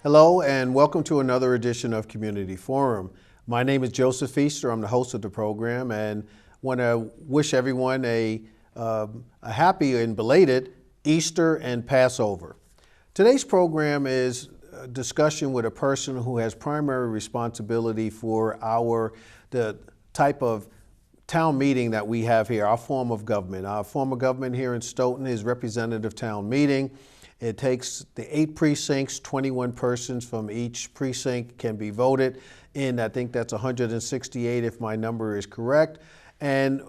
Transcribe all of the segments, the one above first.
Hello and welcome to another edition of Community Forum. My name is Joseph Feaster. I'm the host of the program and want to wish everyone a happy and belated Easter and Passover. Today's program is a discussion with a person who has primary responsibility for the type of town meeting that we have here, our form of government. Our form of government here in Stoughton is representative town meeting. It takes the 8 precincts, 21 persons from each precinct can be voted in. I think that's 168 if my number is correct. And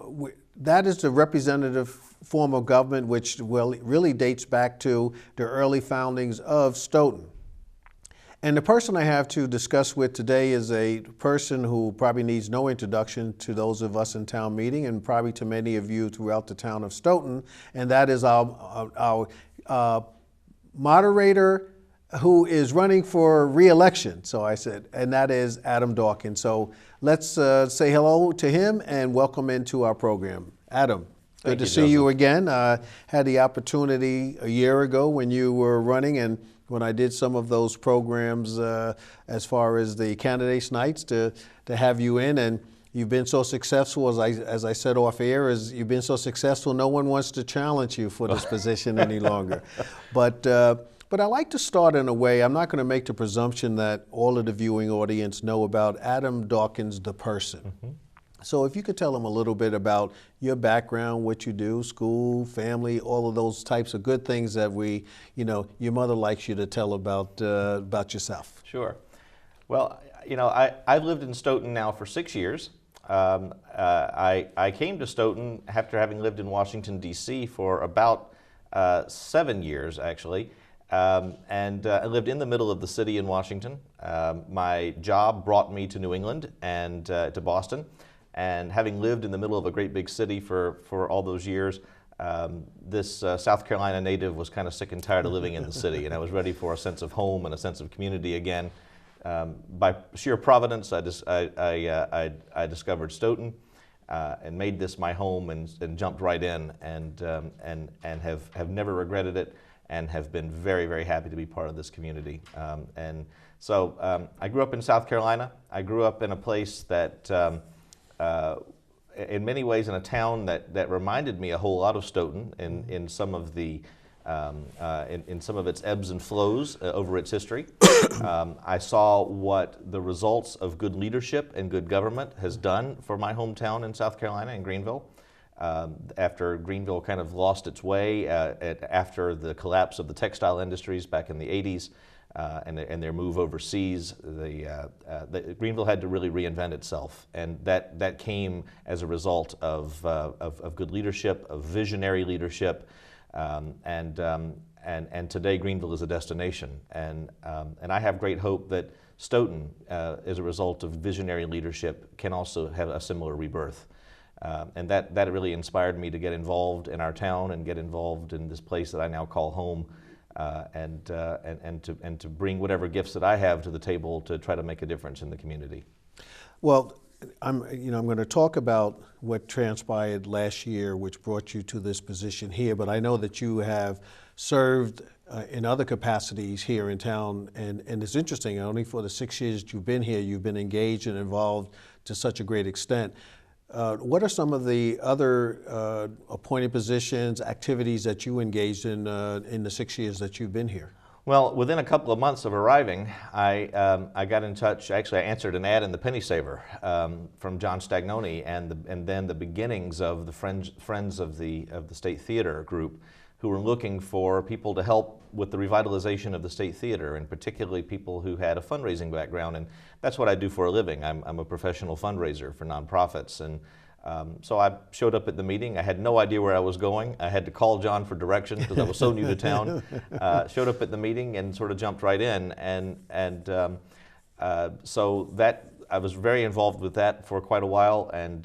that is the representative form of government, which really dates back to the early foundings of Stoughton. And the person I have to discuss with today is a person who probably needs no introduction to those of us in town meeting and probably to many of you throughout the town of Stoughton, and that is our moderator who is running for re-election. So I said, and that is Adam Dawkins. So let's say hello to him and welcome into our program. Adam, good to see you again. I had the opportunity a year ago when you were running and when I did some of those programs as far as the candidates nights to have you in, and you've been so successful, as I said off air, you've been so successful, no one wants to challenge you for this position any longer. But I like to start in a way, I'm not going to make the presumption that all of the viewing audience know about Adam Dawkins, the person. Mm-hmm. So if you could tell them a little bit about your background, what you do, school, family, all of those types of good things that your mother likes you to tell about yourself. Sure. Well, I've lived in Stoughton now for 6 years. I came to Stoughton after having lived in Washington, D.C. for about 7 years, actually. And I lived in the middle of the city in Washington. My job brought me to New England and to Boston. And having lived in the middle of a great big city for all those years, this South Carolina native was kind of sick and tired of living in the city, and I was ready for a sense of home and a sense of community again. By sheer providence, I discovered Stoughton and made this my home and jumped right in and have never regretted it and have been very, very happy to be part of this community. So I grew up in South Carolina. I grew up in a place that in many ways in a town that reminded me a whole lot of Stoughton in some of the in some of its ebbs and flows over its history. I saw what the results of good leadership and good government has done for my hometown in South Carolina, in Greenville. After Greenville kind of lost its way after the collapse of the textile industries back in the 80s, and their move overseas, Greenville had to really reinvent itself, and that came as a result of good leadership, of visionary leadership, and today Greenville is a destination, and I have great hope that Stoughton, as a result of visionary leadership, can also have a similar rebirth. And that really inspired me to get involved in our town and get involved in this place that I now call home. And to bring whatever gifts that I have to the table to try to make a difference in the community. Well, I'm going to talk about what transpired last year, which brought you to this position here. But I know that you have served in other capacities here in town, and it's interesting. Only for the 6 years that you've been here, you've been engaged and involved to such a great extent. What are some of the other appointed positions, activities that you engaged in the 6 years that you've been here? Well, within a couple of months of arriving, I got in touch. Actually, I answered an ad in the Penny Saver from John Stagnoni, and then the beginnings of the Friends of the State Theater group, who were looking for people to help with the revitalization of the State Theater, and particularly people who had a fundraising background. And that's what I do for a living. I'm a professional fundraiser for nonprofits. And so I showed up at the meeting. I had no idea where I was going. I had to call John for directions because I was so new to town. Showed up at the meeting and sort of jumped right in. So that I was very involved with that for quite a while. And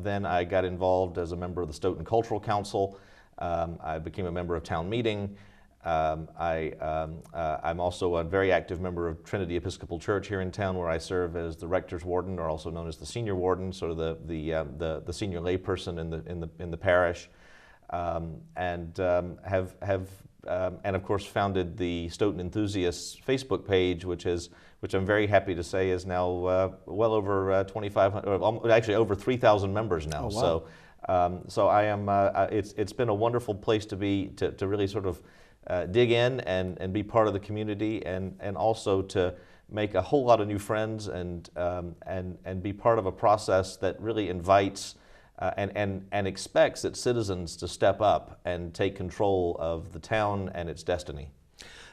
then I got involved as a member of the Stoughton Cultural Council. I became a member of town meeting. I'm also a very active member of Trinity Episcopal Church here in town, where I serve as the rector's warden, or also known as the senior warden, sort of the senior layperson in the parish, and have and of course founded the Stoughton Enthusiasts Facebook page, which I'm very happy to say is now well over 2,500, or actually over 3,000 members now. Oh, wow. So I am. It's been a wonderful place to be, to really sort of dig in and be part of the community, and also to make a whole lot of new friends, and be part of a process that really invites and expects its citizens to step up and take control of the town and its destiny.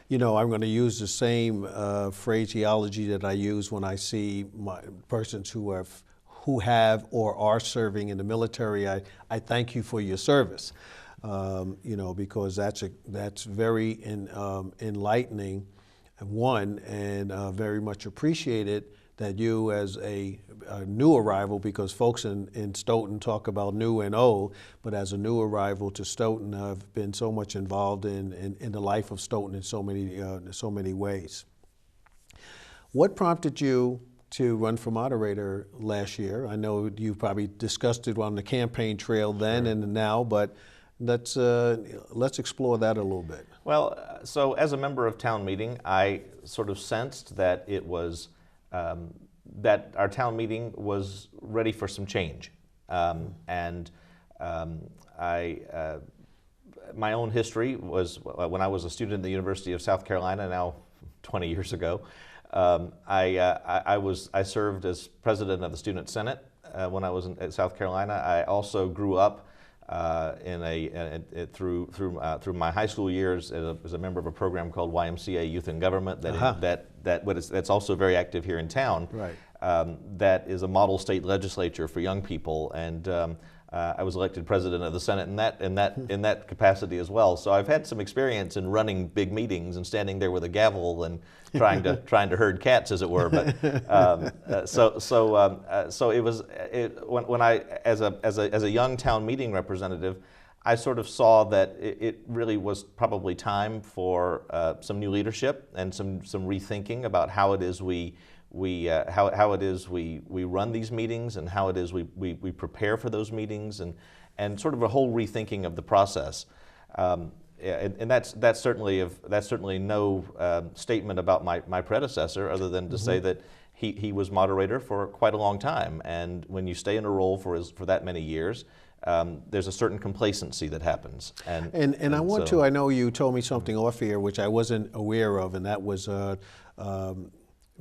You know, I'm going to use the same phraseology that I use when I see persons who have or are serving in the military. I thank you for your service, you know, because that's very enlightening, one, and very much appreciated that you, as a new arrival, because folks in Stoughton talk about new and old, but as a new arrival to Stoughton, I've been so much involved in the life of Stoughton in so many ways. What prompted you to run for moderator last year? I know you probably discussed it on the campaign trail then. Sure. And now, but let's explore that a little bit. Well, so as a member of town meeting, I sort of sensed that it was that our town meeting was ready for some change, my own history was when I was a student at the University of South Carolina, now 20 years ago. I served as president of the Student Senate when I was at South Carolina. I also grew up through my high school years as a member of a program called YMCA Youth in Government that's also very active here in town. Right. That is a model state legislature for young people, and I was elected president of the Senate in that capacity as well. So I've had some experience in running big meetings and standing there with a gavel and trying to herd cats, as it were. But so it was when I, as a young town meeting representative, I sort of saw that it really was probably time for some new leadership and some rethinking about how it is we run these meetings, and how it is we prepare for those meetings, and sort of a whole rethinking of the process. And that's certainly no statement about my predecessor, other than to say that he was moderator for quite a long time. And when you stay in a role for that many years, there's a certain complacency that happens. And I want to, I know you told me something off here which I wasn't aware of, and that was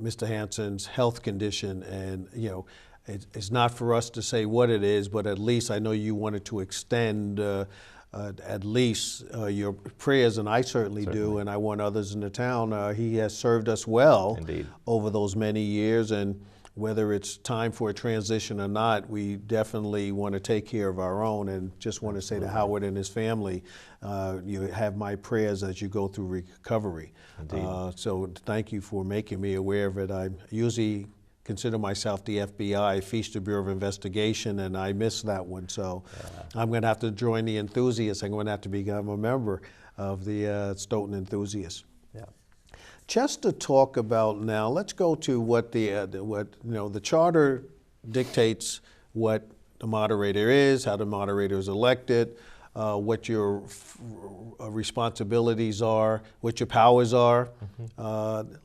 Mr. Hanson's health condition. And you know, it's not for us to say what it is, but at least I know you wanted to extend at least your prayers, and I certainly do, and I want others in the town. He has served us well. Indeed. Over those many years, and whether it's time for a transition or not, we definitely want to take care of our own, and just want to say to Howard and his family, you have my prayers as you go through recovery. So thank you for making me aware of it. I usually consider myself the FBI, Feaster Bureau of Investigation, and I missed that one. So I'm going to have to join the enthusiasts. I'm going to have to become a member of the Stoughton Enthusiasts. Yeah. Just to talk about now, let's go to what the charter dictates what the moderator is, how the moderator is elected, what your responsibilities are, what your powers are.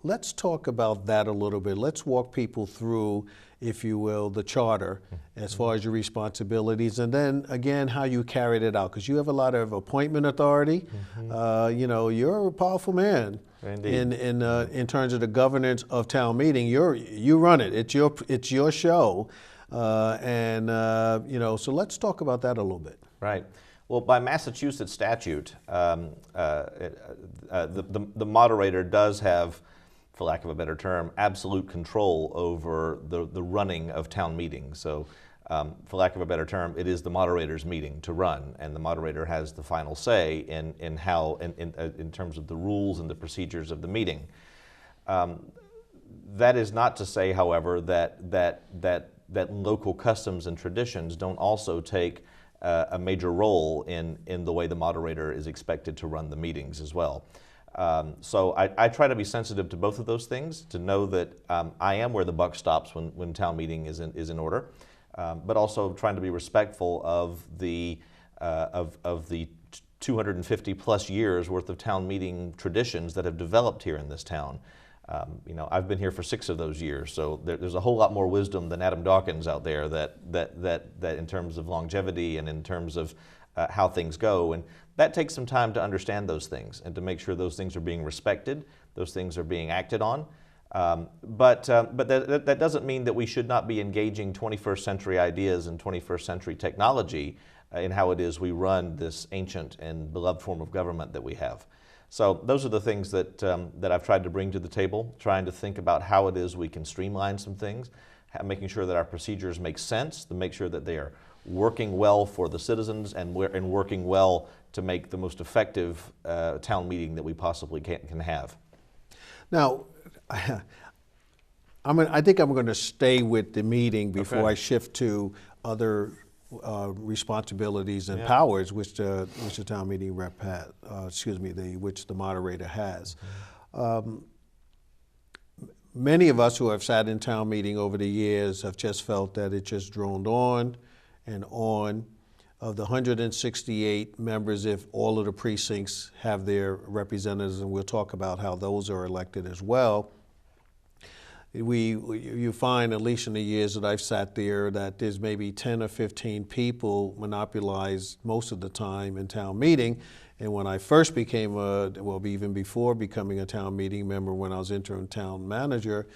Let's talk about that a little bit. Let's walk people through, if you will, the charter as far as your responsibilities, and then again how you carried it out, because you have a lot of appointment authority. You know, you're a powerful man. Indeed. In terms of the governance of town meeting. You run it. It's your show, you know. So let's talk about that a little bit. Right. Well, by Massachusetts statute, the moderator does have, for lack of a better term, absolute control over the running of town meetings. So, for lack of a better term, it is the moderator's meeting to run, and the moderator has the final say in how, in terms of the rules and the procedures of the meeting. That is not to say, however, that local customs and traditions don't also take a major role in the way the moderator is expected to run the meetings as well. So I try to be sensitive to both of those things, to know that I am where the buck stops when town meeting is in order, but also trying to be respectful of the 250 plus years worth of town meeting traditions that have developed here in this town. You know, I've been here for 6 of those years, so there's a whole lot more wisdom than Adam Dawkins out there that in terms of longevity and in terms of how things go. And that takes some time to understand those things and to make sure those things are being respected, those things are being acted on. But that doesn't mean that we should not be engaging 21st century ideas and 21st century technology in how it is we run this ancient and beloved form of government that we have. So those are the things that I've tried to bring to the table, trying to think about how it is we can streamline some things, making sure that our procedures make sense, to make sure that they are working well for the citizens and working well to make the most effective town meeting that we possibly can have. Now, I think I'm going to stay with the meeting before I shift to other responsibilities and powers which the town meeting rep has, which the moderator has. Many of us who have sat in town meeting over the years have just felt that it just droned on and on. Of the 168 members, if all of the precincts have their representatives, and we'll talk about how those are elected as well, you find, at least in the years that I've sat there, that there's maybe 10 or 15 people monopolize most of the time in town meeting. And when I first became even before becoming a town meeting member, when I was interim town manager,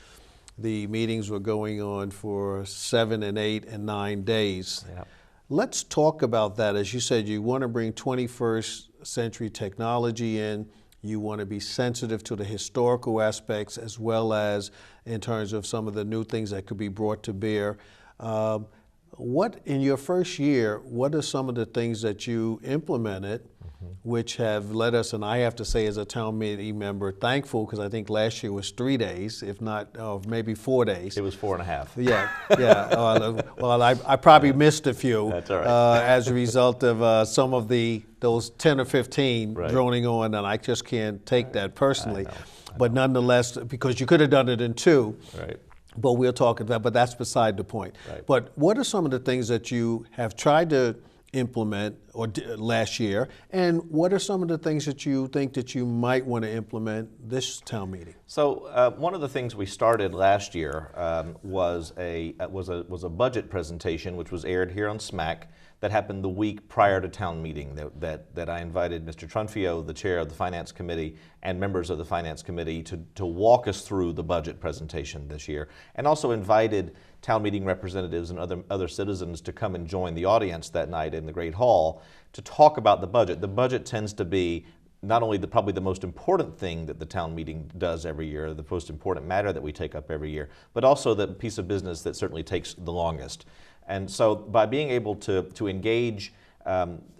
the meetings were going on for 7 and 8 and 9 days. Yep. Let's talk about that. As you said, you want to bring 21st century technology in. You want to be sensitive to the historical aspects as well as in terms of some of the new things that could be brought to bear. What, in your first year, what are some of the things that you implemented which have led us, and I have to say as a town meeting member, thankful, because I think last year was 3 days, if not maybe 4 days. It was 4.5. Yeah, yeah. Well, I probably missed a few. That's all right. As a result of some of those 10 or 15 droning on, and I just can't take that personally. I know. But nonetheless, because you could have done it in 2. Right. But we'll talk about that, but that's beside the point. Right. But what are some of the things that you have tried to implement last year, and what are some of the things that you think that you might want to implement this town meeting? So one of the things we started last year was a budget presentation, which was aired here on SMAC, that happened the week prior to town meeting. That I invited Mr. Trunfio, the chair of the Finance Committee, and members of the Finance Committee to walk us through the budget presentation this year, and also invited town meeting representatives and other citizens to come and join the audience that night in the Great Hall to talk about the budget. The budget tends to be not only probably the most important thing that the town meeting does every year, the most important matter that we take up every year, but also the piece of business that certainly takes the longest. And so by being able to engage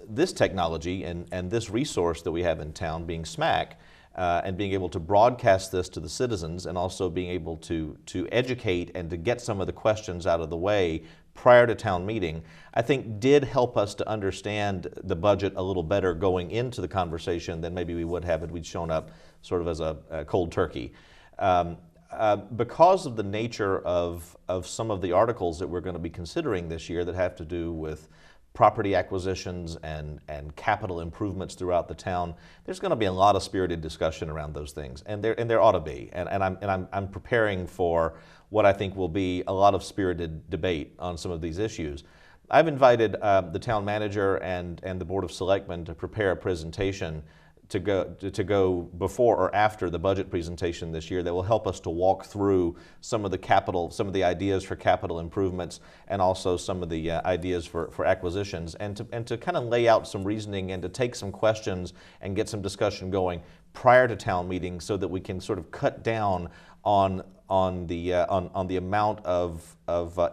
this technology and this resource that we have in town, being SMAC, and being able to broadcast this to the citizens, and also being able to educate and to get some of the questions out of the way prior to town meeting, I think did help us to understand the budget a little better going into the conversation than maybe we would have if we'd shown up sort of as a cold turkey. Because of the nature of some of the articles that we're going to be considering this year that have to do with property acquisitions and capital improvements throughout the town, there's going to be a lot of spirited discussion around those things, and there ought to be. And I'm preparing for what I think will be a lot of spirited debate on some of these issues. I've invited the town manager and the Board of Selectmen to prepare a presentation to go before or after the budget presentation this year that will help us to walk through some of the ideas for capital improvements, and also some of the ideas for acquisitions, and to kind of lay out some reasoning and to take some questions and get some discussion going prior to town meeting, so that we can sort of cut down on the amount of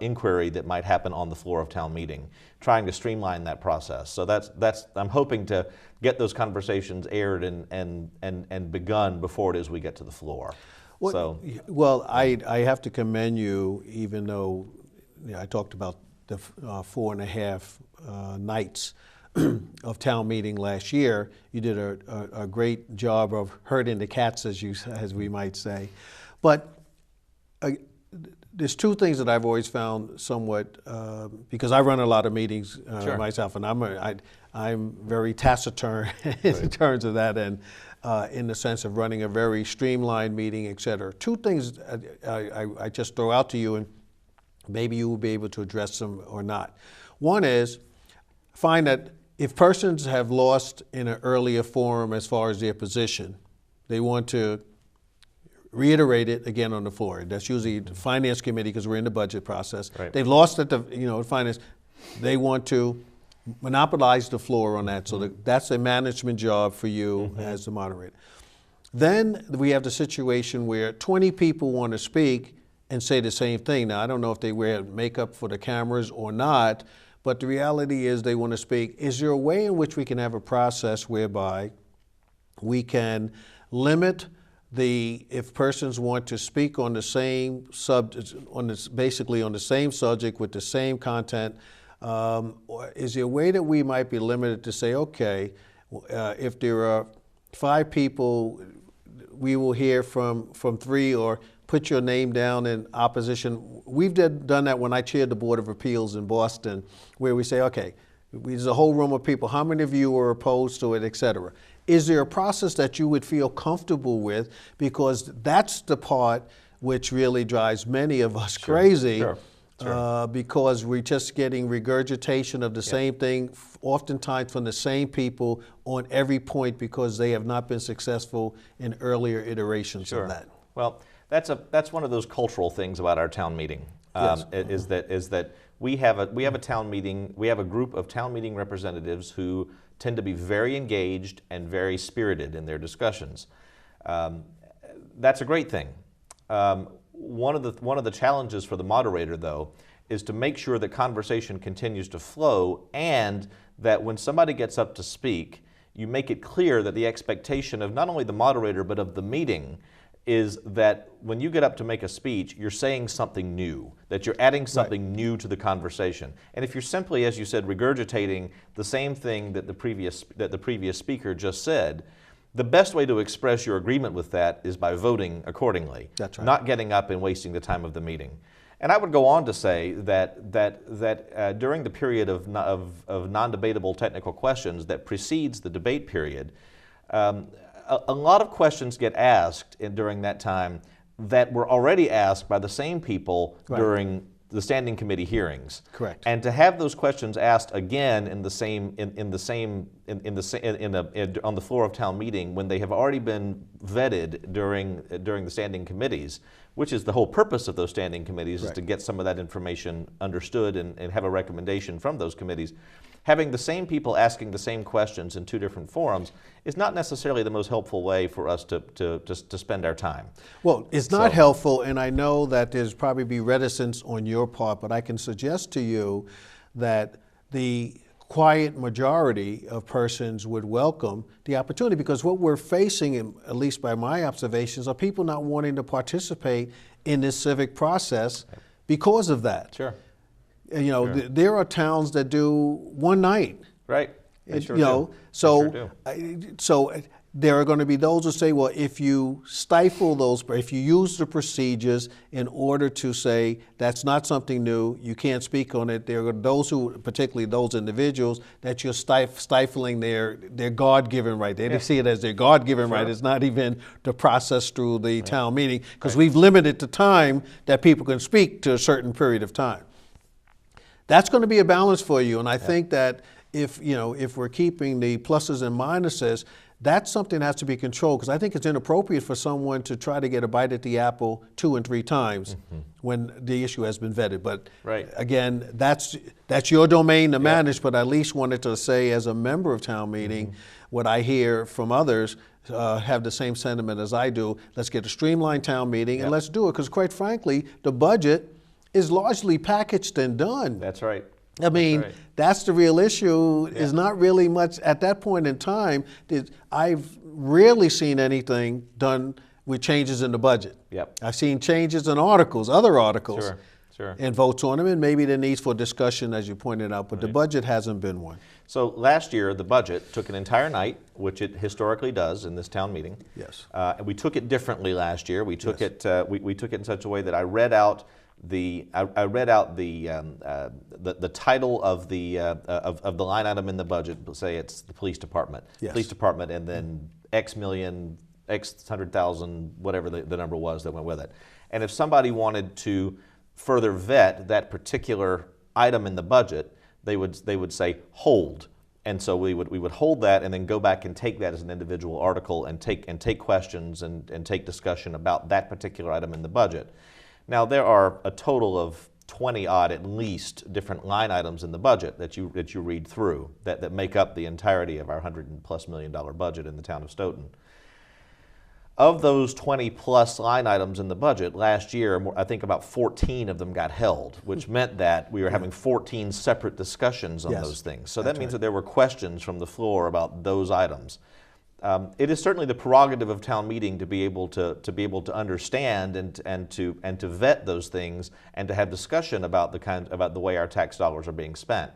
inquiry that might happen on the floor of town meeting, trying to streamline that process. So that's I'm hoping to get those conversations aired and begun before it is we get to the floor. Well, I have to commend you, even though I talked about the 4.5 nights of town meeting last year. You did a great job of herding the cats, as we might say. But there's 2 things that I've always found somewhat, because I run a lot of meetings myself, and I'm very taciturn in terms of that, and in the sense of running a very streamlined meeting, et cetera. Two things I just throw out to you, and maybe you will be able to address them or not. One is, find that if persons have lost in an earlier forum as far as their position, they want to reiterate it again on the floor. That's usually the finance committee, because we're in the budget process. Right. They've lost at the finance. They want to monopolize the floor on that. So that's a management job for you as the moderator. Then we have the situation where 20 people want to speak and say the same thing. Now, I don't know if they wear makeup for the cameras or not, but the reality is they want to speak. Is there a way in which we can have a process whereby we can limit if persons want to speak on the same basically on the same subject with the same content, or is there a way that we might be limited to say, okay, if there are 5 people, we will hear from 3, or put your name down in opposition. We've done that when I chaired the Board of Appeals in Boston, where we say, okay, there's a whole room of people, how many of you are opposed to it, et cetera. Is there a process that you would feel comfortable with? Because that's the part which really drives many of us crazy. Sure. Because we're just getting regurgitation of the same thing, oftentimes from the same people on every point, because they have not been successful in earlier iterations of that. Well, that's one of those cultural things about our town meeting. Is that we have a town meeting. We have a group of town meeting representatives who tend to be very engaged and very spirited in their discussions. That's a great thing. One of the challenges for the moderator, though, is to make sure that conversation continues to flow, and that when somebody gets up to speak, you make it clear that the expectation of not only the moderator but of the meeting is that when you get up to make a speech, you're saying something new, that you're adding something new to the conversation. And if you're simply, as you said, regurgitating the same thing that the previous speaker just said, the best way to express your agreement with that is by voting accordingly. That's right. Not getting up and wasting the time of the meeting. And I would go on to say that during the period of non-debatable technical questions that precedes the debate period, a lot of questions get asked during that time that were already asked by the same people during the standing committee hearings. Correct. And to have those questions asked again on the floor of town meeting when they have already been vetted during the standing committees, which is the whole purpose of those standing committees, is to get some of that information understood and have a recommendation from those committees. Having the same people asking the same questions in 2 different forums is not necessarily the most helpful way for us to spend our time. Well, it's not helpful, and I know that there's probably be reticence on your part, but I can suggest to you that the quiet majority of persons would welcome the opportunity, because what we're facing, at least by my observations, are people not wanting to participate in this civic process because of that. Sure. There are towns that do one night. Right. They sure do. So there are going to be those who say, well, if you stifle those, if you use the procedures in order to say that's not something new, you can't speak on it, there are those who, particularly those individuals, that you're stifling their God-given right. They see it as their God-given right. It's not even the process through the town meeting, because we've limited the time that people can speak to a certain period of time. That's going to be a balance for you, and I think that if we're keeping the pluses and minuses, that's something that has to be controlled, because I think it's inappropriate for someone to try to get a bite at the apple 2 and 3 times when the issue has been vetted. But again, that's your domain to manage, but I at least wanted to say, as a member of town meeting, what I hear from others have the same sentiment as I do. Let's get a streamlined town meeting and let's do it, because quite frankly, the budget is largely packaged and done. That's right. I mean, that's the real issue. Is not really much at that point in time. I've rarely seen anything done with changes in the budget. I've seen changes in other articles, and votes on them, and maybe the needs for discussion, as you pointed out, but the budget hasn't been one. So last year, the budget took an entire night, which it historically does in this town meeting. Yes. And we took it differently last year. We took it. We took it in such a way that I read out I read out the title of the line item in the budget. Say it's the police department, Yes. police department, and then X million, X 100,000, whatever the number was that went with it. And if somebody wanted to further vet that particular item in the budget, they would say hold. And so we would hold that and then go back and take that as an individual article and take questions and take discussion about that particular item in the budget. Now there are a total of 20 odd at least different line items in the budget that you read through that make up the entirety of our $100+ million budget in the town of Stoughton. Of those 20 plus line items in the budget, last year, I think about 14 of them got held, which meant that we were having 14 separate discussions on Yes, those things. So that's that means right. that there were questions from the floor about those items. It is certainly the prerogative of town meeting to be able to understand and to vet those things and to have discussion about the way our tax dollars are being spent.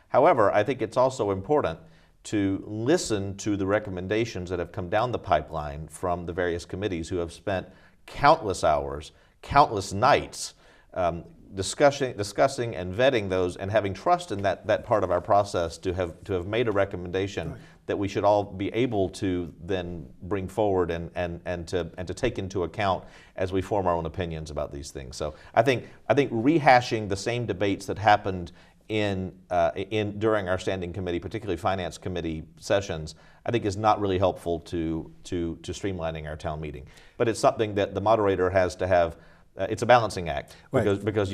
However, I think it's also important to listen to the recommendations that have come down the pipeline from the various committees who have spent countless hours, countless nights discussing and vetting those and having trust in that part of our process to have made a recommendation right. that we should all be able to then bring forward and to take into account as we form our own opinions about these things. So I think rehashing the same debates that happened during our standing committee, particularly finance committee sessions, I think is not really helpful to streamlining our town meeting. But it's something that the moderator has to have. It's a balancing act Right. because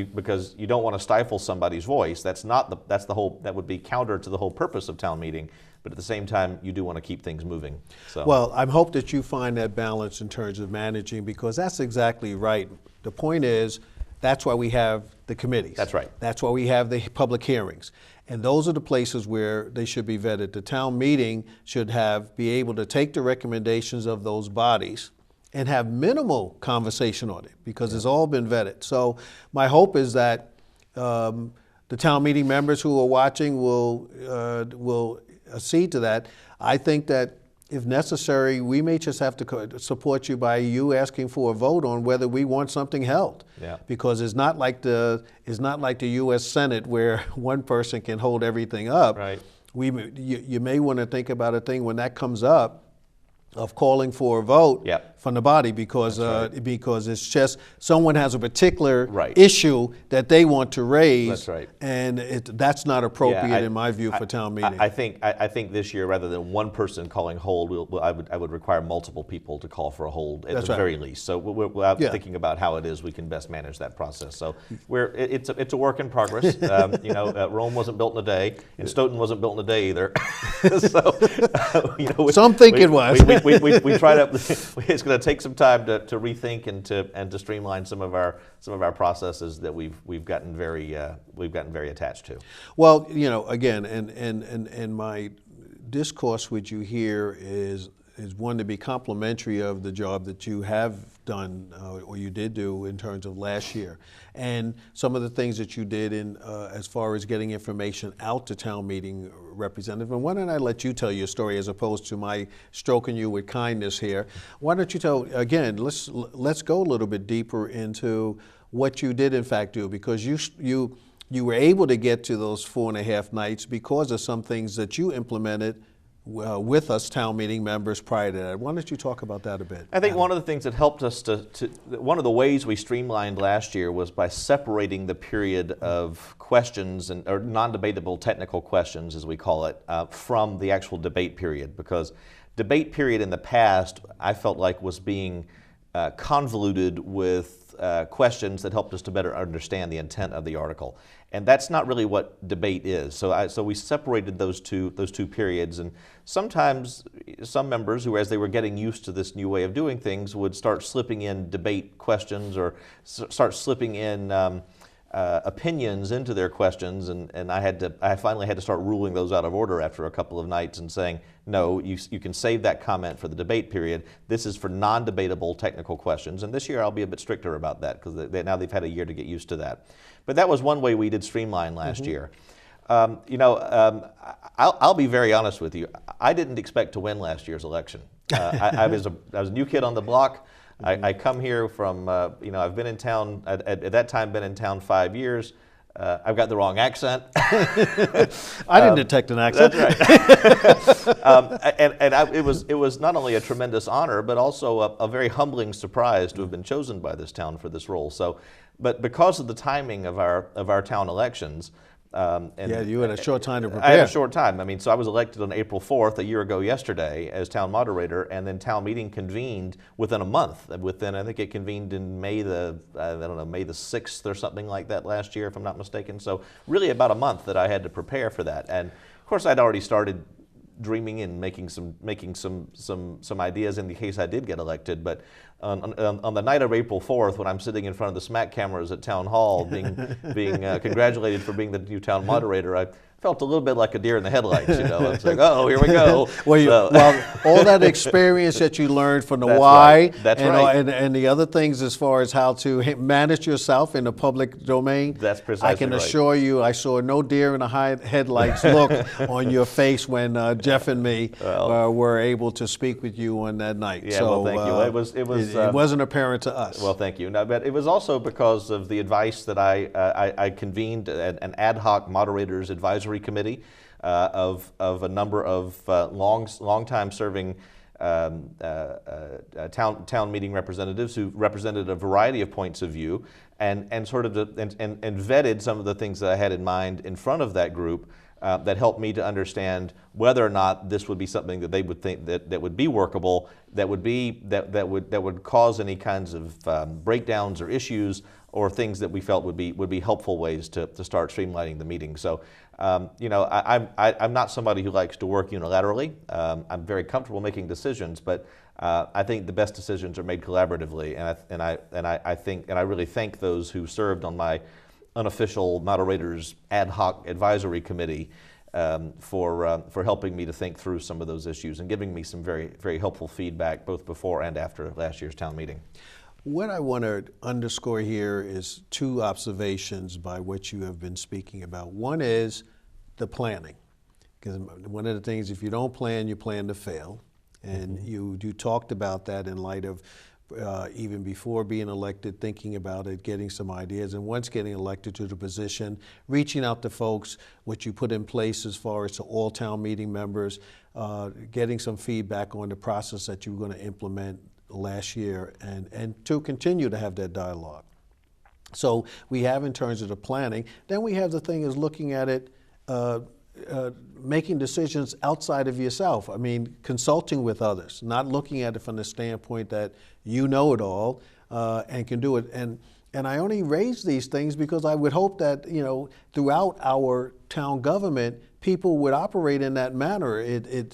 you don't want to stifle somebody's voice. That would be counter to the whole purpose of town meeting. But at the same time, you do want to keep things moving. So. Well, I hope that you find that balance in terms of managing, because that's exactly right. The point is, that's why we have the committees. That's right. That's why we have the public hearings. And those are the places where they should be vetted. The town meeting should be able to take the recommendations of those bodies and have minimal conversation on it, because it's all been vetted. So my hope is that the town meeting members who are watching will accede to that. I think that if necessary, we may just have to support you by you asking for a vote on whether we want something held. Yeah. Because it's not like the U.S. Senate where one person can hold everything up. Right. You may want to think about a thing when that comes up of calling for a vote Yep. from the body, because right. because it's just someone has a particular Right. issue that they want to raise. That's right. And that's not appropriate Yeah, in my view for town meeting. I think this year, rather than one person calling hold, I would require multiple people to call for a hold at That's the right. very least. So we're out Yeah. thinking about how it is we can best manage that process. So it's a work in progress. Rome wasn't built in a day, and Stoughton wasn't built in a day either. So Some think it was. We try to. It's going to take some time to rethink and to streamline some of our processes that we've gotten very attached to. Well, again, and my discourse with you here is one to be complimentary of the job that you have done or you did do in terms of last year, and some of the things that you did in as far as getting information out to town meeting representative. And why don't I let you tell your story as opposed to my stroking you with kindness here? Why don't you tell again? Let's go a little bit deeper into what you did in fact do, because you were able to get to those 4.5 nights because of some things that you implemented with us town meeting members prior to that. Why don't you talk about that a bit? I think one of the things that helped us one of the ways we streamlined last year was by separating the period of questions or non-debatable technical questions, as we call it, from the actual debate period, because debate period in the past I felt like was being convoluted with questions that helped us to better understand the intent of the article. And that's not really what debate is. So we separated those two periods, and sometimes some members who, as they were getting used to this new way of doing things, would start slipping in debate questions or start slipping in opinions into their questions, and I finally had to start ruling those out of order after a couple of nights and saying, no, you can save that comment for the debate period. This is for non-debatable technical questions, and this year I'll be a bit stricter about that because now they've had a year to get used to that. But that was one way we did streamline last year. I'll be very honest with you. I didn't expect to win last year's election. I was a new kid on the block. I come here from, I've been in town, at that time, been in town 5 years. I've got the wrong accent. I didn't detect an accent. That's right. It was not only a tremendous honor, but also a very humbling surprise to have been chosen by this town for this role. So, but because of the timing of our town elections, You had a short time to prepare. I had a short time. I mean, so I was elected on April 4th, a year ago yesterday, as town moderator, and then town meeting convened within a month. I think it convened in May the 6th or something like that last year, if I'm not mistaken. So really about a month that I had to prepare for that. And of course, I'd already started dreaming and making some ideas in the case I did get elected. But on the night of April 4th, when I'm sitting in front of the smack cameras at Town Hall, being congratulated for being the new town moderator, I felt a little bit like a deer in the headlights. It's like, oh, here we go. Well, all that experience that you learned from the That's why, right. That's right. and the other things as far as how to manage yourself in the public domain. That's precisely I can right. assure you, I saw no deer in the headlights look on your face when Jeff and me were able to speak with you on that night. Yeah, so, well, thank you. It wasn't apparent to us. Well, thank you. No, but it was also because of the advice that I convened an ad hoc moderators advisory committee of a number of long-time serving town meeting representatives who represented a variety of points of view and vetted some of the things that I had in mind in front of that group. That helped me to understand whether or not this would be something that they would think that would be workable, that would cause any kinds of breakdowns or issues or things that we felt would be helpful ways to start streamlining the meeting. So, I'm not somebody who likes to work unilaterally. I'm very comfortable making decisions, but I think the best decisions are made collaboratively, and I really thank those who served on my unofficial moderators ad hoc advisory committee for helping me to think through some of those issues and giving me some very, very helpful feedback both before and after last year's town meeting. What I want to underscore here is two observations by what you have been speaking about. One is the planning, because one of the things, if you don't plan, you plan to fail. And you talked about that in light of even before being elected, thinking about it, getting some ideas, and once getting elected to the position, reaching out to folks, what you put in place as far as to all town meeting members, getting some feedback on the process that you were going to implement last year, and to continue to have that dialogue. So we have in terms of the planning. Then we have the thing is looking at it, making decisions outside of yourself. I mean, consulting with others, not looking at it from the standpoint that you know it all and can do it. And I only raise these things because I would hope that, throughout our town government, people would operate in that manner. There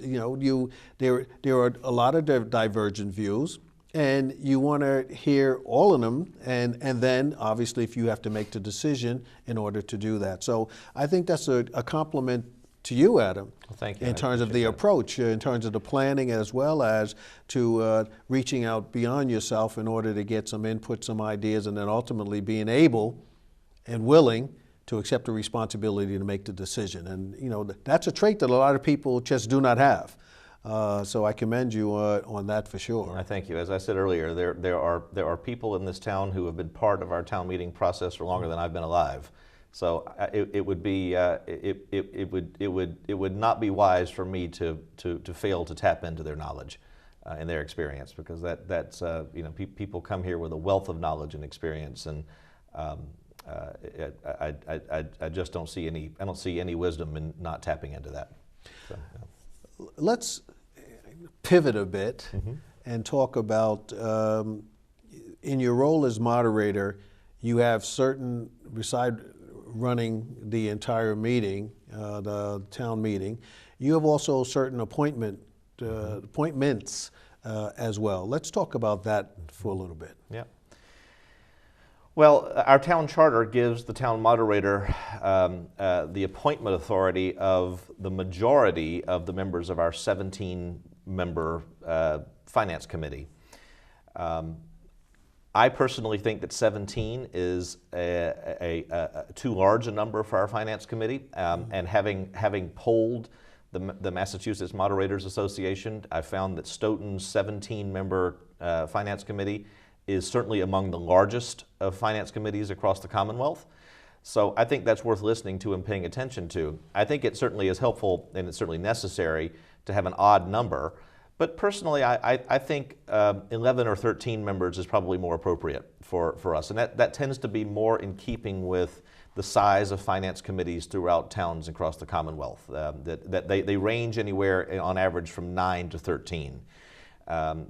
are a lot of divergent views, and you want to hear all of them, and then obviously if you have to make the decision in order to do that. So I think that's a compliment to you, Adam. Well, thank you. In terms of the approach, in terms of the planning, as well as to reaching out beyond yourself in order to get some input, some ideas, and then ultimately being able and willing to accept the responsibility to make the decision. And that's a trait that a lot of people just do not have. So I commend you on that for sure. I thank you. As I said earlier, there are people in this town who have been part of our town meeting process for longer than I've been alive. So it would not be wise for me to fail to tap into their knowledge and their experience, because that's people come here with a wealth of knowledge and experience, and I just don't see any wisdom in not tapping into that. So, yeah. Let's pivot a bit and talk about in your role as moderator, you have certain, beside running the entire meeting, the town meeting, you have also certain appointments as well. Let's talk about that for a little bit. Yeah. Well, our town charter gives the town moderator the appointment authority of the majority of the members of our 17-member finance committee. I personally think that 17 is too large a number for our finance committee, and having polled the Massachusetts Moderators Association, I found that Stoughton's 17-member Finance Committee is certainly among the largest of finance committees across the Commonwealth. So I think that's worth listening to and paying attention to. I think it certainly is helpful and it's certainly necessary to have an odd number. But personally, I think 11 or 13 members is probably more appropriate for us. And that tends to be more in keeping with the size of finance committees throughout towns across the Commonwealth. That they range anywhere on average from 9 to 13. You know,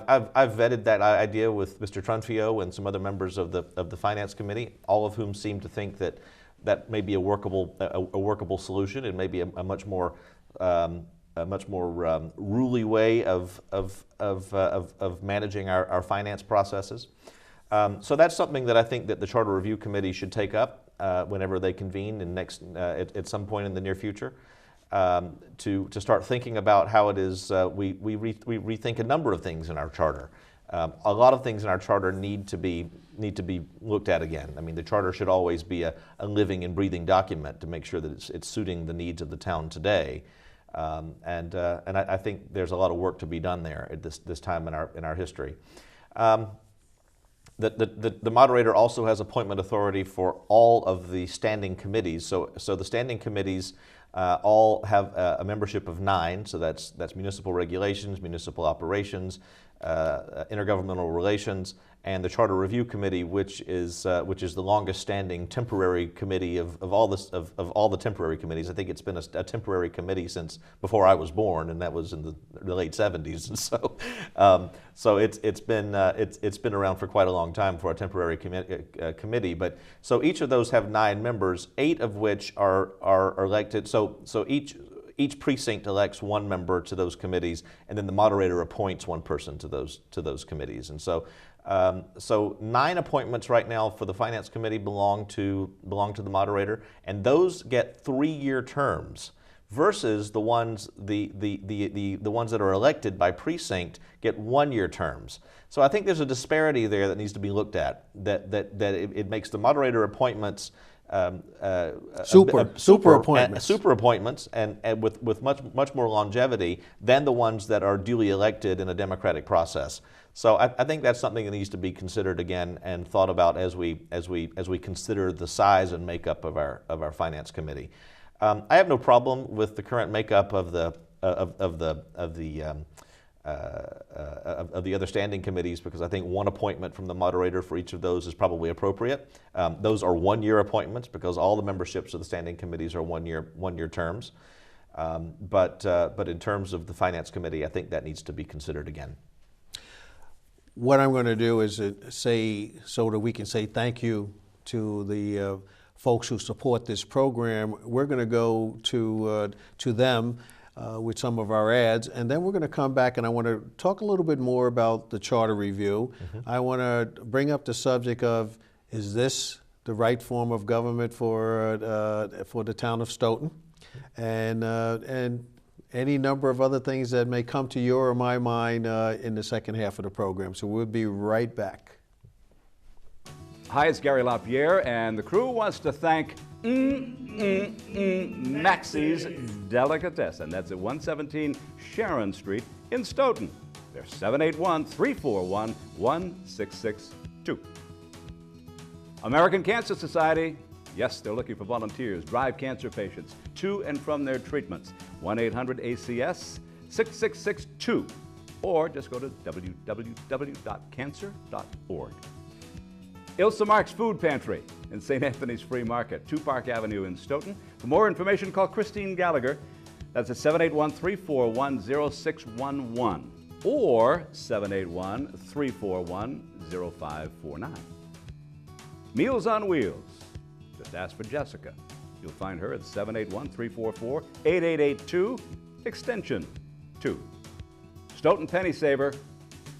I've vetted that idea with Mr. Trunfio and some other members of the Finance Committee, all of whom seem to think that may be a workable solution and maybe a much more ruly way of managing our finance processes. So that's something that I think that the Charter Review Committee should take up whenever they convene at some point in the near future. To start thinking about how it is we rethink a number of things in our charter. A lot of things in our charter need to be looked at again. I mean, the charter should always be a living and breathing document to make sure that it's suiting the needs of the town today. And I think there's a lot of work to be done there at this time in our history. The moderator also has appointment authority for all of the standing committees. So the standing committees all have a membership of 9. So that's municipal regulations, municipal operations, intergovernmental relations, and the Charter Review Committee, which is the longest-standing temporary committee of all the temporary committees. I think it's been a temporary committee since before I was born, and that was in the late '70s. And so it's been around for quite a long time for a temporary committee. But so each of those have 9 members, 8 of which are elected. So each precinct elects 1 member to those committees, and then the moderator appoints 1 person to those committees. And so 9 appointments right now for the Finance Committee belong to the moderator, and those get 3-year terms, versus the ones that are elected by precinct get 1-year terms. So I think there's a disparity there that needs to be looked at. That it makes the moderator appointments super appointments and with much more longevity than the ones that are duly elected in a democratic process. So I think that's something that needs to be considered again and thought about as we consider the size and makeup of our Finance Committee. I have no problem with the current makeup of the other standing committees, because I think 1 appointment from the moderator for each of those is probably appropriate. Those are 1-year appointments because all the memberships of the standing committees are 1-year terms. But in terms of the Finance Committee, I think that needs to be considered again. What I'm going to do is say, so that we can say thank you to the folks who support this program, we're going to go to them with some of our ads, and then we're going to come back and I want to talk a little bit more about the Charter Review. Mm-hmm. I want to bring up the subject of, is this the right form of government for the town of Stoughton? And any number of other things that may come to your or my mind in the second half of the program. So we'll be right back. Hi, it's Gary LaPierre, and the crew wants to thank Maxie's Delicatessen. That's at 117 Sharon Street in Stoughton. They're 781-341-1662. American Cancer Society, yes, they're looking for volunteers. Drive cancer patients to and from their treatments. 1-800-ACS-6662, or just go to www.cancer.org. Ilsa Mark's Food Pantry in St. Anthony's Free Market, 2 Park Avenue in Stoughton. For more information, call Christine Gallagher. That's at 781-341-0611 or 781-341-0549. Meals on Wheels. Just ask for Jessica. You'll find her at 781-344-8882, extension 2. Stoughton Penny Saver.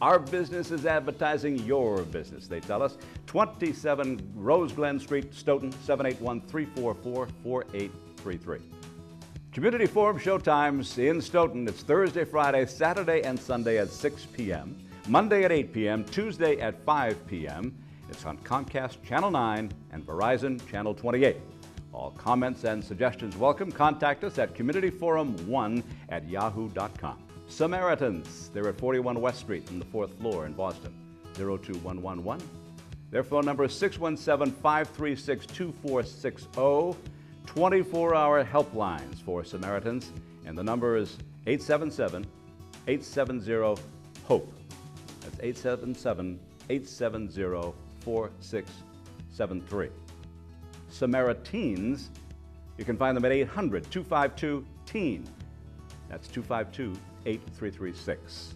Our business is advertising your business, they tell us. 27 Rose Glen Street, Stoughton, 781-344-4833. Community Forum showtimes in Stoughton. It's Thursday, Friday, Saturday, and Sunday at 6 p.m., Monday at 8 p.m., Tuesday at 5 p.m. It's on Comcast Channel 9 and Verizon Channel 28. All comments and suggestions welcome. Contact us at communityforum1@yahoo.com. Samaritans, they're at 41 West Street on the 4th floor in Boston, 02111. Their phone number is 617-536-2460. 24-hour helplines for Samaritans, and the number is 877-870-HOPE. That's 877-870-4673. Samaritans, you can find them at 800-252-TEEN. That's 252-8336.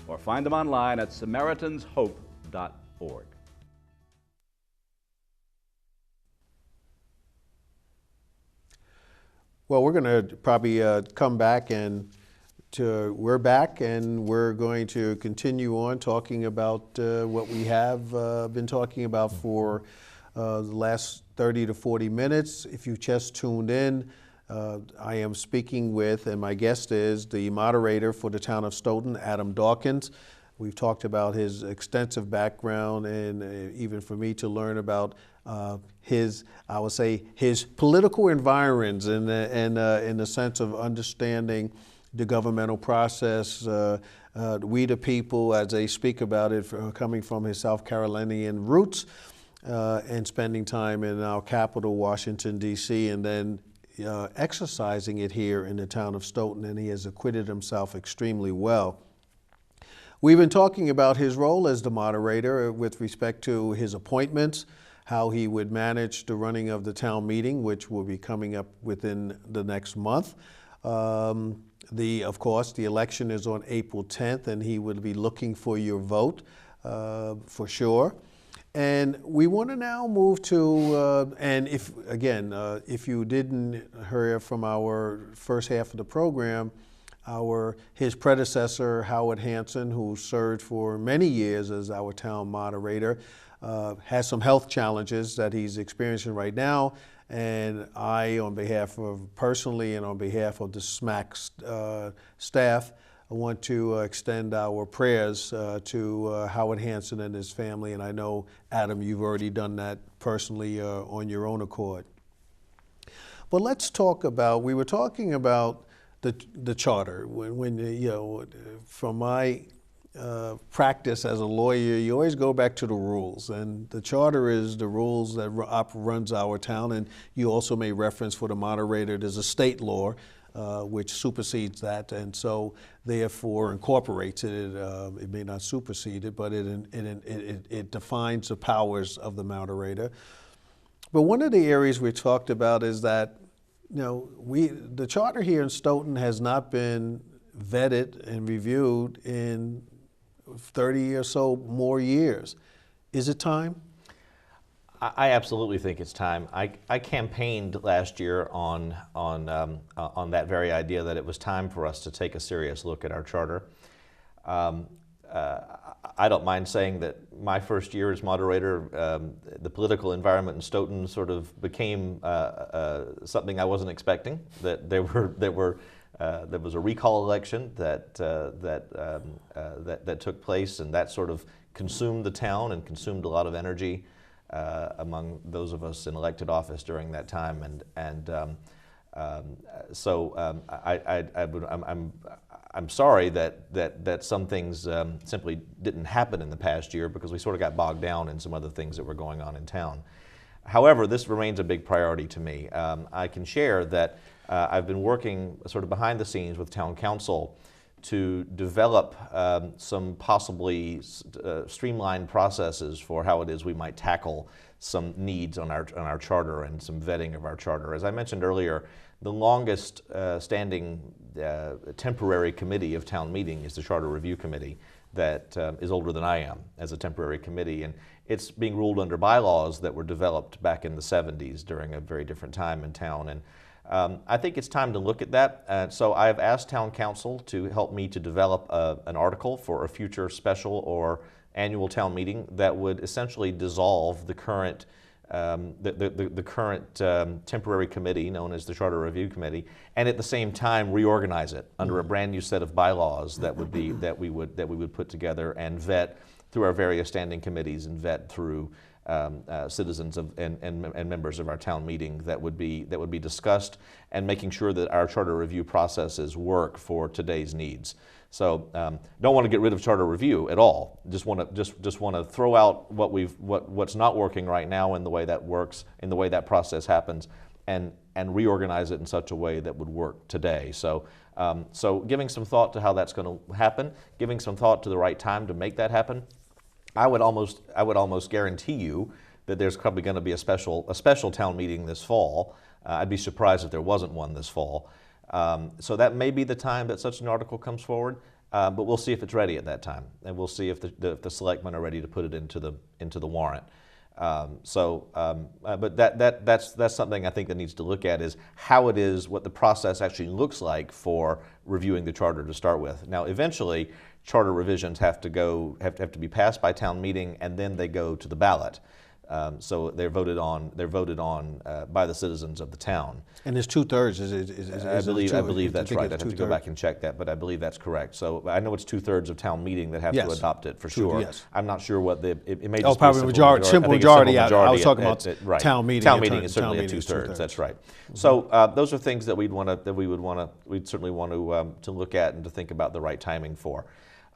Or find them online at SamaritansHope.org. Well, we're going to probably come back we're back and we're going to continue on talking about what we have been talking about for the last 30 to 40 minutes. If you just tuned in, I am speaking with, and my guest is the moderator for the town of Stoughton, Adam Dawkins. We've talked about his extensive background and even for me to learn about his political environs in the sense of understanding the governmental process. We the people, as they speak about it, coming from his South Carolinian roots and spending time in our capital, Washington, D.C., and then exercising it here in the town of Stoughton, and he has acquitted himself extremely well. We've been talking about his role as the moderator with respect to his appointments, how he would manage the running of the town meeting, which will be coming up within the next month. Of course, the election is on April 10th, and he will be looking for your vote for sure. And we want to now move to, and if you didn't hear from our first half of the program, his predecessor, Howard Hanson, who served for many years as our town moderator, has some health challenges that he's experiencing right now. And I, on behalf of personally and on behalf of the SMAC staff, I want to extend our prayers to Howard Hanson and his family. And I know, Adam, you've already done that personally on your own accord. But let's talk about, we were talking about the charter. From my practice as a lawyer, you always go back to the rules, and the charter is the rules that runs our town. And you also made reference for the moderator, there's a state law which supersedes that, and so therefore incorporates it. It may not supersede it, but it defines the powers of the moderator. But one of the areas we talked about is that the charter here in Stoughton has not been vetted and reviewed in 30 or so more years. Is it time? I absolutely think it's time. I campaigned last year on that very idea that it was time for us to take a serious look at our charter. I don't mind saying that my first year as moderator, the political environment in Stoughton sort of became something I wasn't expecting. That there was a recall election that took place, and that sort of consumed the town and consumed a lot of energy among those of us in elected office during that time. I'm sorry that some things simply didn't happen in the past year because we sort of got bogged down in some other things that were going on in town. However, this remains a big priority to me. I can share that I've been working sort of behind the scenes with town council to develop some possibly streamlined processes for how it is we might tackle some needs on our charter and some vetting of our charter. As I mentioned earlier, the longest standing temporary committee of town meeting is the Charter Review Committee that is older than I am as a temporary committee, and it's being ruled under bylaws that were developed back in the 70s during a very different time in town. And I think it's time to look at that. So I've asked town council to help me to develop an article for a future special or annual town meeting that would essentially dissolve the current temporary committee known as the Charter Review Committee, and at the same time reorganize it under a brand new set of bylaws that we would put together and vet through our various standing committees and vet through citizens and members of our town meeting that would be discussed, and making sure that our charter review processes work for today's needs. So don't want to get rid of charter review at all. Just want to throw out what's not working right now in the way that works, in the way that process happens, and reorganize it in such a way that would work today. So giving some thought to how that's going to happen, giving some thought to the right time to make that happen. I would almost guarantee you that there's probably going to be a special town meeting this fall. I'd be surprised if there wasn't one this fall. So that may be the time that such an article comes forward, but we'll see if it's ready at that time, and we'll see if the selectmen are ready to put it into the warrant. But that's something I think that needs to look at, is how it is, what the process actually looks like for reviewing the charter to start with. Now, eventually, charter revisions have to be passed by town meeting, and then they go to the ballot. So they're voted on by the citizens of the town. And it's 2/3. I believe that's right. I'd have to go back and check that, but I believe that's correct. So I know it's 2/3 of town meeting that have to adopt it for sure. Yes. I'm not sure what it may just probably be simple majority. I was talking about right. town meeting. Town meeting is certainly at 2/3. That's right. So those are things that we'd certainly want to look at and to think about the right timing for.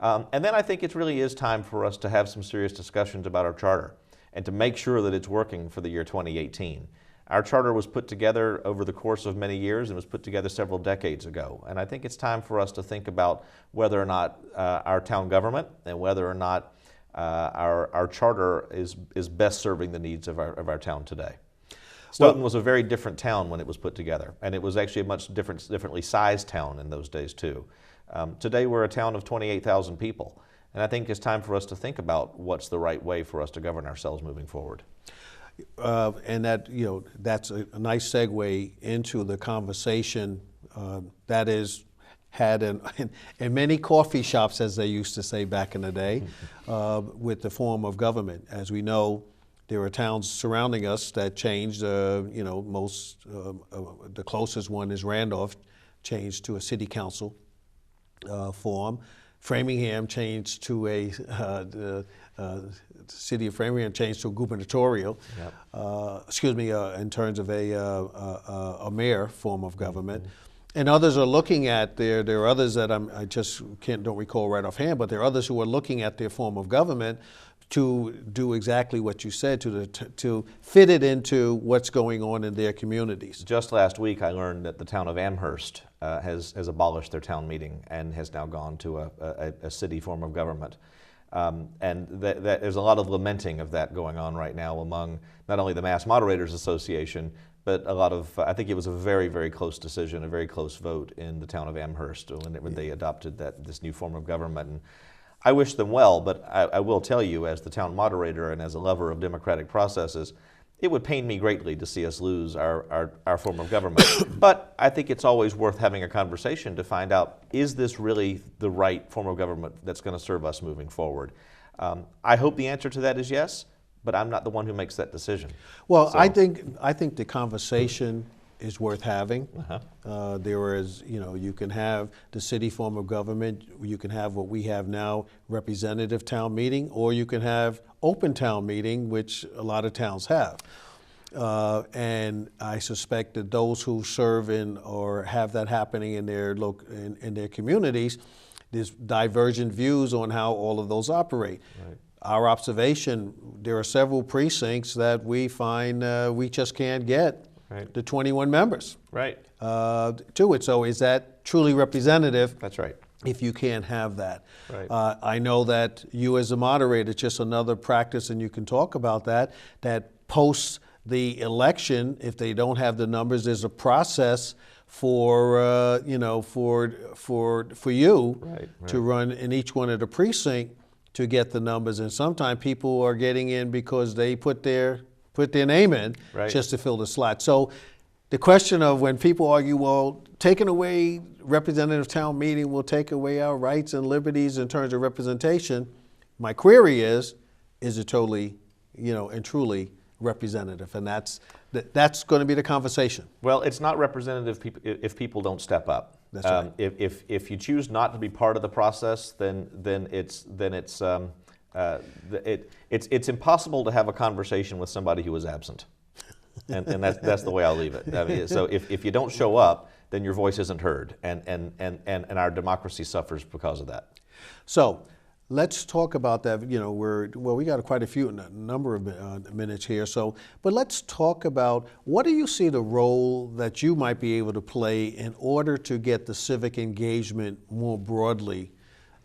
And then I think it really is time for us to have some serious discussions about our charter, and to make sure that it's working for the year 2018. Our charter was put together over the course of many years and was put together several decades ago. And I think it's time for us to think about whether or not our town government and whether or not our charter is best serving the needs of our town today. Stoughton was a very different town when it was put together, and it was actually a much differently sized town in those days too. Today we're a town of 28,000 people. And I think it's time for us to think about what's the right way for us to govern ourselves moving forward. And that's a nice segue into the conversation that is had in many coffee shops, as they used to say back in the day, with the form of government. As we know, there are towns surrounding us that changed. The closest one is Randolph, changed to a city council form. Framingham changed to the city of Framingham changed to a gubernatorial, in terms of a mayor form of government. And others are looking at there are others that don't recall right offhand, but there are others who are looking at their form of government to do exactly what you said, to fit it into what's going on in their communities. Just last week, I learned that the town of Amherst has abolished their town meeting and has now gone to a city form of government. And there's a lot of lamenting of that going on right now among not only the Mass Moderators Association, but I think it was a very, very close decision, a very close vote in the town of Amherst when they adopted this new form of government. And I wish them well, but I will tell you, as the town moderator and as a lover of democratic processes, it would pain me greatly to see us lose our form of government. But I think it's always worth having a conversation to find out, is this really the right form of government that's going to serve us moving forward? I hope the answer to that is yes, but I'm not the one who makes that decision. Well, so I think the conversation is worth having. There is, you can have the city form of government, you can have what we have now, representative town meeting, or you can have open town meeting, which a lot of towns have. And I suspect that those who serve in or have that happening in their communities, there's divergent views on how all of those operate. Right. Our observation, there are several precincts that we find we just can't get the 21 members to it. So is that truly representative? That's right. If you can't have that. Right. I know that you as a moderator, just another practice, and you can talk about that post the election, if they don't have the numbers, there's a process for you to run in each one of the precinct to get the numbers. And sometimes people are getting in because they put their name in just to fill the slot. So the question of when people argue, well, taking away representative town meeting will take away our rights and liberties in terms of representation, my query is it totally, and truly representative? And that's going to be the conversation. Well, it's not representative if people don't step up. That's right. If you choose not to be part of the process, then it's It's impossible to have a conversation with somebody who is absent, and that's the way I'll leave it. I mean, so if you don't show up, then your voice isn't heard, and our democracy suffers because of that. So let's talk about that. You know, we got quite a number of minutes here. So, but let's talk about, what do you see the role that you might be able to play in order to get the civic engagement more broadly,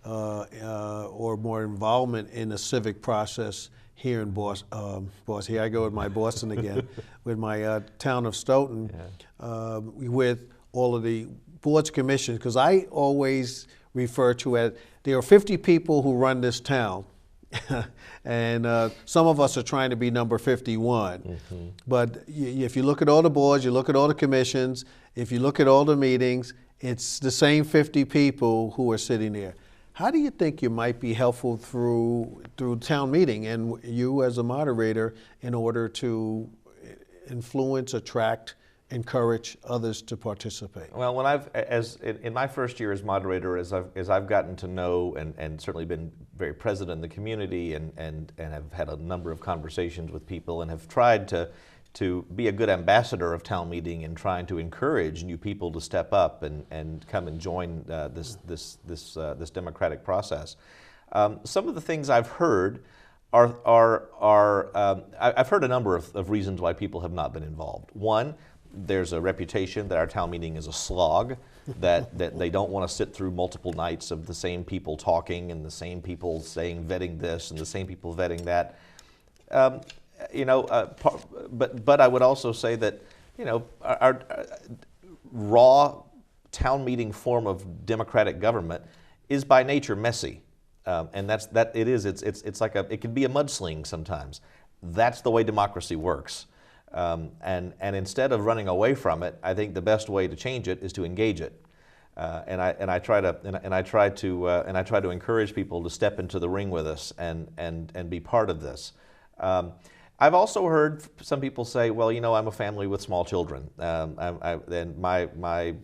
or more involvement in the civic process here in Boston? Here I go with my Boston again, with my town of Stoughton, with all of the boards, commissions, because I always refer to it, there are 50 people who run this town, and some of us are trying to be number 51. Mm-hmm. But if you look at all the boards, you look at all the commissions, if you look at all the meetings, it's the same 50 people who are sitting there. How do you think you might be helpful through town meeting and you as a moderator in order to influence, attract, encourage others to participate? Well, when in my first year as moderator, as I've gotten to know and certainly been very present in the community and have had a number of conversations with people and have tried to be a good ambassador of town meeting and trying to encourage new people to step up and come and join this democratic process. Some of the things I've heard I've heard a number of reasons why people have not been involved. One, there's a reputation that our town meeting is a slog, that they don't want to sit through multiple nights of the same people talking and the same people saying vetting this and the same people vetting that. But I would also say that, our raw town meeting form of democratic government is by nature messy, and it's like it can be a mudsling sometimes. That's the way democracy works. And instead of running away from it, I think the best way to change it is to engage it. And I try to encourage people to step into the ring with us and be part of this. I've also heard some people say, well, I'm a family with small children, and my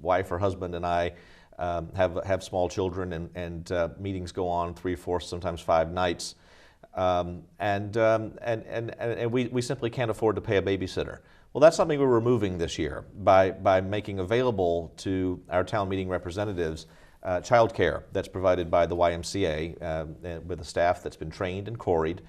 wife or husband and I have small children, and meetings go on 3, 4, sometimes 5 nights. And we simply can't afford to pay a babysitter. Well, that's something we're removing this year by making available to our town meeting representatives child care that's provided by the YMCA with a staff that's been trained and quarried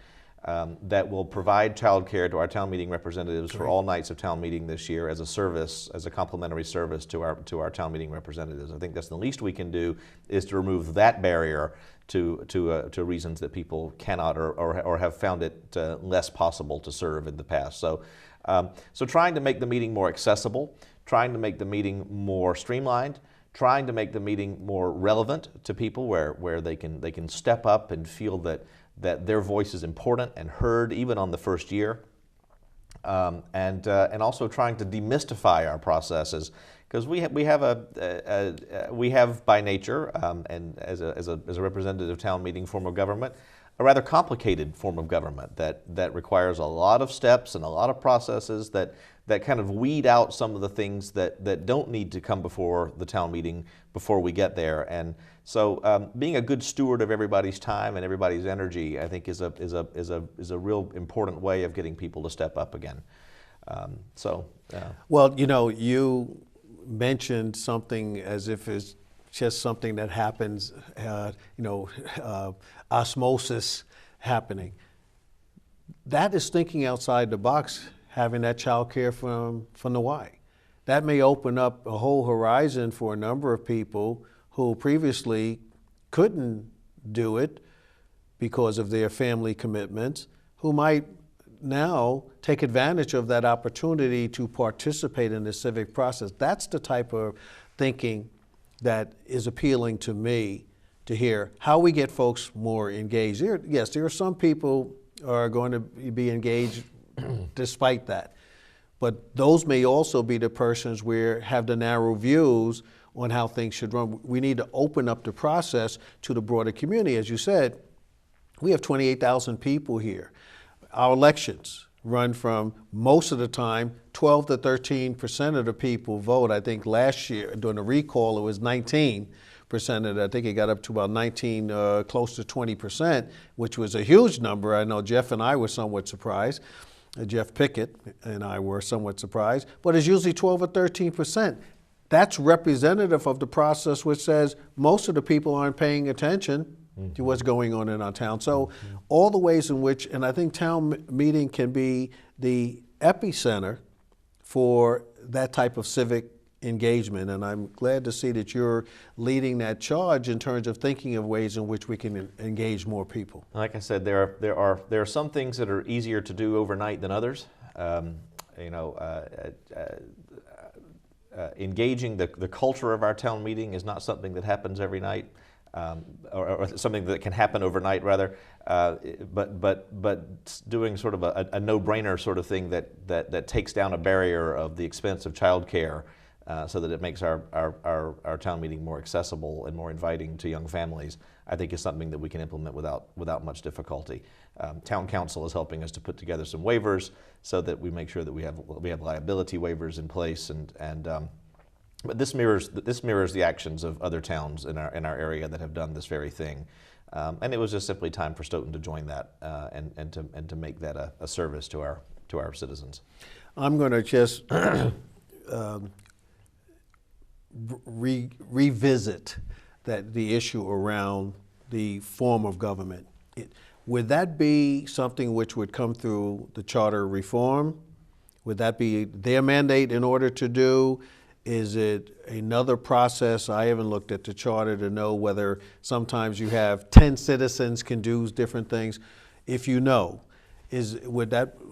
that will provide child care to our town meeting representatives for all nights of town meeting this year as a service, as a complimentary service to our town meeting representatives. I think that's the least we can do, is to remove that barrier to reasons that people cannot or have found it less possible to serve in the past. So trying to make the meeting more accessible, trying to make the meeting more streamlined, trying to make the meeting more relevant to people where they can step up and feel that their voice is important and heard even on the first year, and also trying to demystify our processes, because we have by nature and as a representative town meeting form of government, a rather complicated form of government that requires a lot of steps and a lot of processes that kind of weed out some of the things that don't need to come before the town meeting before we get there. And so being a good steward of everybody's time and everybody's energy, I think is a real important way of getting people to step up again. Well, you mentioned something as if it's just something that happens, osmosis happening. That is thinking outside the box, having that child care from the Y. That may open up a whole horizon for a number of people who previously couldn't do it because of their family commitments, who might now take advantage of that opportunity to participate in the civic process. That's the type of thinking that is appealing to me to hear. How we get folks more engaged. There are some people are going to be engaged despite that. But those may also be the persons where have the narrow views on how things should run. We need to open up the process to the broader community. As you said, we have 28,000 people here. Our elections run from, most of the time, 12 to 13% of the people vote. I think last year during the recall it was 19%. presented. I think it got up to about 19, close to 20%, which was a huge number. I know Jeff and I were somewhat surprised. Jeff Pickett and I were somewhat surprised, but it's usually 12 or 13%. That's representative of the process, which says most of the people aren't paying attention to what's going on in our town. So all the ways in which, and I think town meeting can be the epicenter for that type of civic engagement, and I'm glad to see that you're leading that charge in terms of thinking of ways in which we can engage more people. Like I said, there are some things that are easier to do overnight than others. Engaging the culture of our town meeting is not something that happens every night, or something that can happen overnight rather. But doing sort of a no-brainer sort of thing that takes down a barrier of the expense of childcare. So that it makes our town meeting more accessible and more inviting to young families, I think is something that we can implement without much difficulty. Town council is helping us to put together some waivers so that we make sure that we have liability waivers in place, but this mirrors the actions of other towns in our area that have done this very thing, and it was just simply time for Stoughton to join that and to make that a service to our citizens. I'm going to just revisit the issue around the form of government. Would that be something which would come through the charter reform? Would that be their mandate in order to do? Is it another process? I haven't looked at the charter to know whether sometimes you have 10 citizens can do different things. If you know,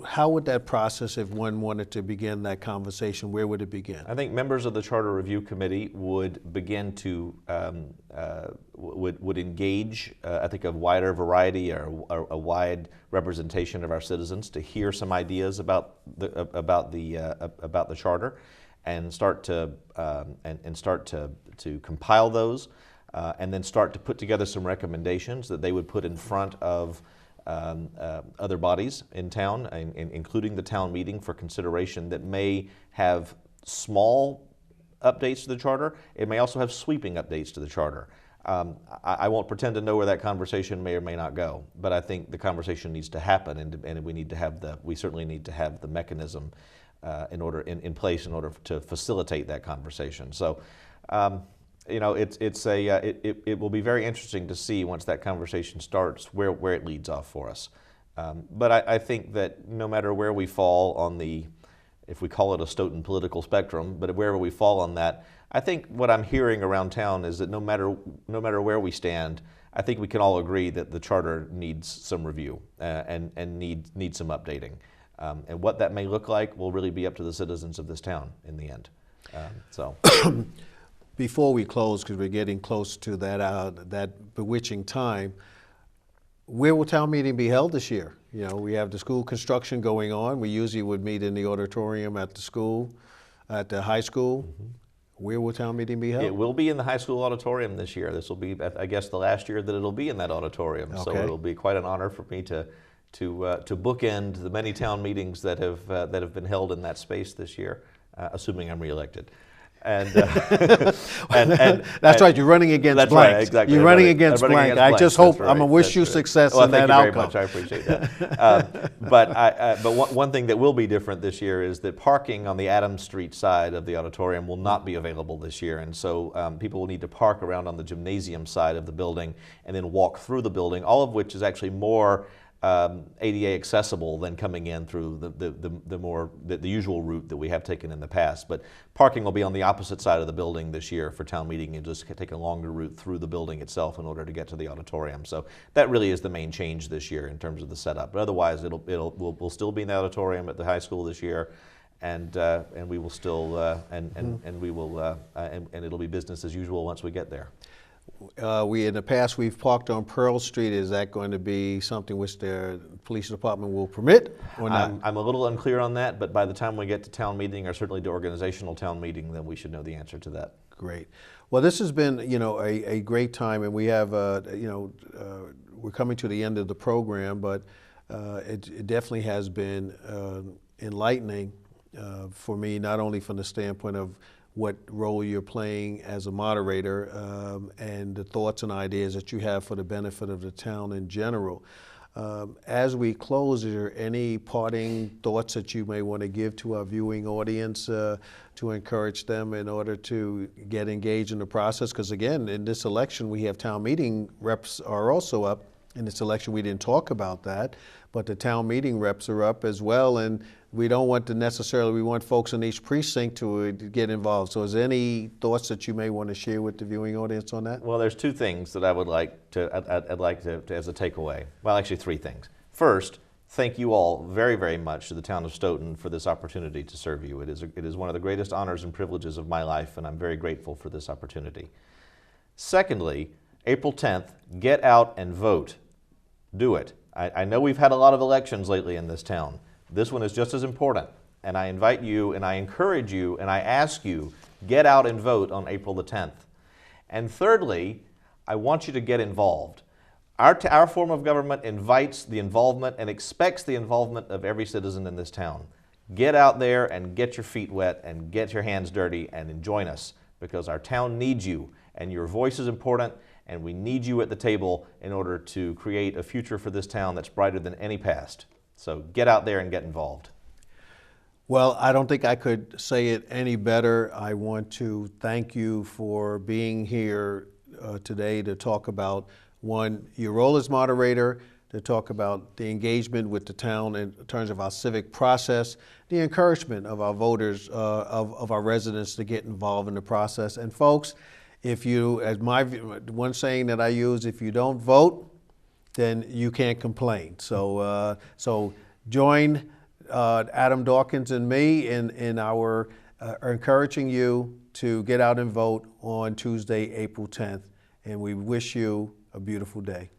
how would that process, if one wanted to begin that conversation, where would it begin? I think members of the Charter Review Committee would begin to would engage, I think, a wider variety or a wide representation of our citizens to hear some ideas about the charter, and start to compile those, and then start to put together some recommendations that they would put in front of other bodies in town, including the town meeting, for consideration, that may have small updates to the charter. It may also have sweeping updates to the charter. I won't pretend to know where that conversation may or may not go, but I think the conversation needs to happen, and we certainly need to have the mechanism in place in order to facilitate that conversation. So. It will be very interesting to see once that conversation starts where it leads off for us. But I think that no matter where we fall on if we call it a Stoughton political spectrum, but wherever we fall on that, I think what I'm hearing around town is that no matter where we stand, I think we can all agree that the charter needs some review and needs some updating. And what that may look like will really be up to the citizens of this town in the end. Before we close, because we're getting close to that bewitching time, where will town meeting be held this year? We have the school construction going on. We usually would meet in the auditorium at the school, at the high school. Mm-hmm. Where will town meeting be held? It will be in the high school auditorium this year. This will be, I guess, the last year that it'll be in that auditorium. Okay. So it'll be quite an honor for me to bookend the many town meetings that have been held in that space this year, assuming I'm reelected. And that's right. You're running against that's blank. Right, exactly. You're running against blank. I just hope. Right. I'm gonna wish you success in that outcome. Thank you very much. I appreciate that. But one thing that will be different this year is that parking on the Adams Street side of the auditorium will not be available this year, and so people will need to park around on the gymnasium side of the building and then walk through the building. All of which is actually more ADA accessible than coming in through the usual route that we have taken in the past. But parking will be on the opposite side of the building this year for town meeting, and just take a longer route through the building itself in order to get to the auditorium. So that really is the main change this year in terms of the setup. But otherwise, we'll still be in the auditorium at the high school this year, and we will still and it'll be business as usual once we get there. In the past we've parked on Pearl Street. Is that going to be something which the police department will permit or not? I'm a little unclear on that, but by the time we get to town meeting, or certainly to organizational town meeting, then we should know the answer to that. Great. Well, this has been a great time, and we have we're coming to the end of the program, but it definitely has been enlightening for me, not only from the standpoint of what role you're playing as a moderator, and the thoughts and ideas that you have for the benefit of the town in general. As we close, is there any parting thoughts that you may want to give to our viewing audience to encourage them in order to get engaged in the process? Because again, in this election, we have town meeting reps are also up. In this election, we didn't talk about that, but the town meeting reps are up as well, and we don't want to necessarily, we want folks in each precinct to get involved. So is there any thoughts that you may want to share with the viewing audience on that? Well, there's two things that I would like to, I'd like to as a takeaway. Well, actually three things. First, thank you all very, very much to the town of Stoughton for this opportunity to serve you. It is one of the greatest honors and privileges of my life, and I'm very grateful for this opportunity. Secondly, April 10th, get out and vote. Do it. I know we've had a lot of elections lately in this town. This one is just as important, and I invite you and I encourage you and I ask you, get out and vote on April the 10th. And thirdly, I want you to get involved. Our form of government invites the involvement and expects the involvement of every citizen in this town. Get out there and get your feet wet and get your hands dirty and join us, because our town needs you and your voice is important, and we need you at the table in order to create a future for this town that's brighter than any past. So get out there and get involved. Well, I don't think I could say it any better. I want to thank you for being here today to talk about, one, your role as moderator, to talk about the engagement with the town in terms of our civic process, the encouragement of our voters, of our residents to get involved in the process. And folks, if you, as one saying that I use, if you don't vote, then you can't complain. So, join Adam Dawkins and me in our encouraging you to get out and vote on Tuesday, April 10th. And we wish you a beautiful day.